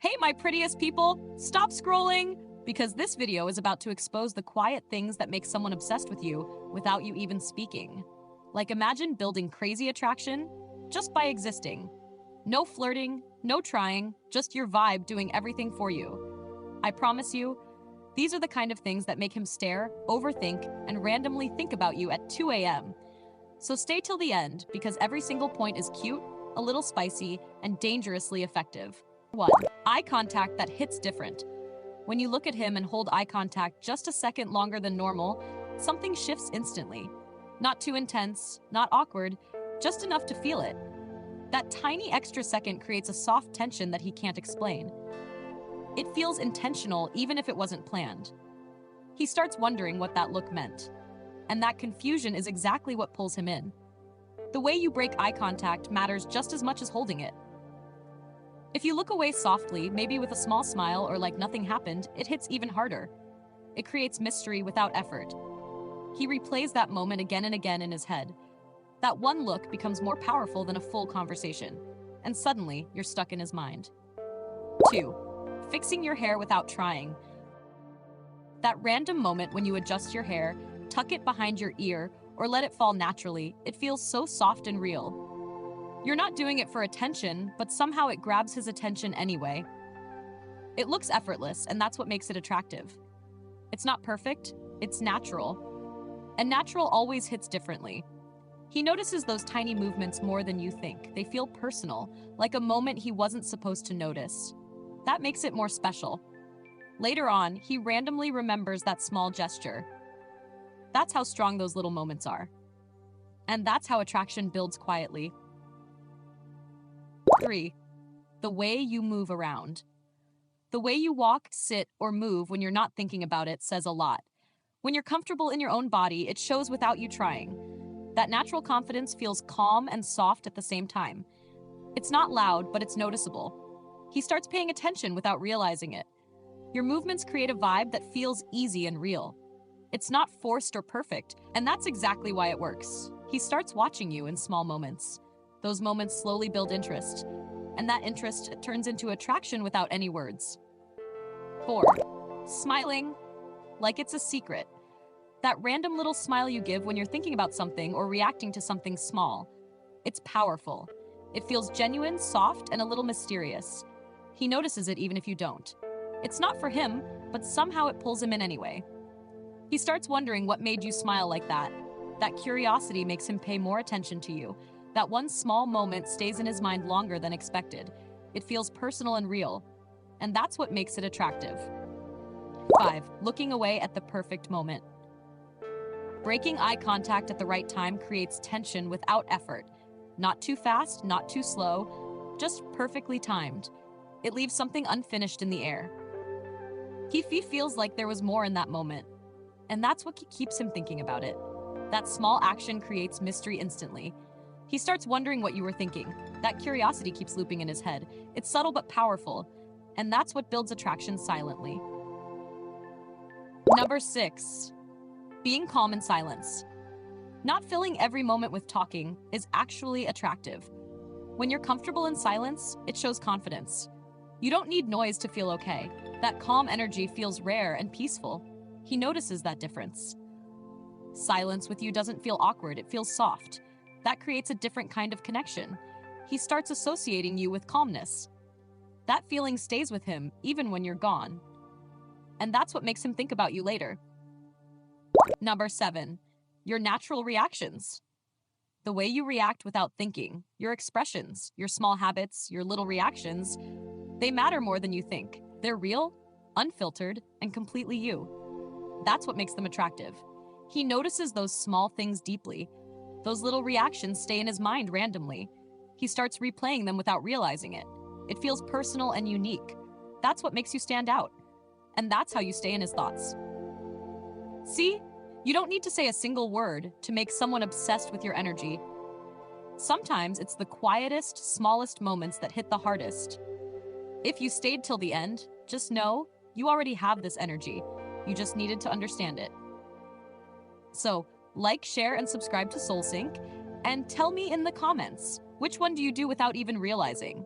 Hey, my prettiest people, stop scrolling because this video is about to expose the quiet things that make someone obsessed with you without you even speaking. Like imagine building crazy attraction just by existing. No flirting, no trying, just your vibe doing everything for you. I promise you, these are the kind of things that make him stare, overthink, and randomly think about you at 2 a.m. So stay till the end because every single point is cute, a little spicy, and dangerously effective. 1. Eye contact that hits different. When you look at him and hold eye contact just a second longer than normal, something shifts instantly. Not too intense, not awkward, just enough to feel it. That tiny extra second creates a soft tension that he can't explain. It feels intentional even if it wasn't planned. He starts wondering what that look meant. And that confusion is exactly what pulls him in. The way you break eye contact matters just as much as holding it. If you look away softly, maybe with a small smile or like nothing happened, it hits even harder. It creates mystery without effort. He replays that moment again and again in his head. That one look becomes more powerful than a full conversation, and suddenly you're stuck in his mind. 2. Fixing your hair without trying. That random moment when you adjust your hair, tuck it behind your ear, or let it fall naturally, it feels so soft and real. You're not doing it for attention, but somehow it grabs his attention anyway. It looks effortless, and that's what makes it attractive. It's not perfect, it's natural. And natural always hits differently. He notices those tiny movements more than you think. They feel personal, like a moment he wasn't supposed to notice. That makes it more special. Later on, he randomly remembers that small gesture. That's how strong those little moments are. And that's how attraction builds quietly. 3. The way you move around. The way you walk, sit, or move when you're not thinking about it says a lot. When you're comfortable in your own body, it shows without you trying. That natural confidence feels calm and soft at the same time. It's not loud, but it's noticeable. He starts paying attention without realizing it. Your movements create a vibe that feels easy and real. It's not forced or perfect, and that's exactly why it works. He starts watching you in small moments. Those moments slowly build interest, and that interest turns into attraction without any words. 4. Smiling like it's a secret. That random little smile you give when you're thinking about something or reacting to something small. It's powerful. It feels genuine, soft, and a little mysterious. He notices it even if you don't. It's not for him, but somehow it pulls him in anyway. He starts wondering what made you smile like that. That curiosity makes him pay more attention to you. That one small moment stays in his mind longer than expected. It feels personal and real. And that's what makes it attractive. 5. Looking away at the perfect moment. Breaking eye contact at the right time creates tension without effort. Not too fast, not too slow, just perfectly timed. It leaves something unfinished in the air. He feels like there was more in that moment. And that's what keeps him thinking about it. That small action creates mystery instantly. He starts wondering what you were thinking. That curiosity keeps looping in his head. It's subtle but powerful. And that's what builds attraction silently. Number 6. Being calm in silence. Not filling every moment with talking is actually attractive. When you're comfortable in silence, it shows confidence. You don't need noise to feel okay. That calm energy feels rare and peaceful. He notices that difference. Silence with you doesn't feel awkward, it feels soft. That creates a different kind of connection. He starts associating you with calmness. That feeling stays with him even when you're gone. And that's what makes him think about you later. Number 7. Your natural reactions. The way you react without thinking, your expressions, your small habits, your little reactions, they matter more than you think. They're real, unfiltered, and completely you. That's what makes them attractive. He notices those small things deeply. Those little reactions stay in his mind randomly. He starts replaying them without realizing it. It feels personal and unique. That's what makes you stand out. And that's how you stay in his thoughts. See? You don't need to say a single word to make someone obsessed with your energy. Sometimes it's the quietest, smallest moments that hit the hardest. If you stayed till the end, just know you already have this energy. You just needed to understand it. So, like, share, and subscribe to SoulSync, and tell me in the comments, which one do you do without even realizing?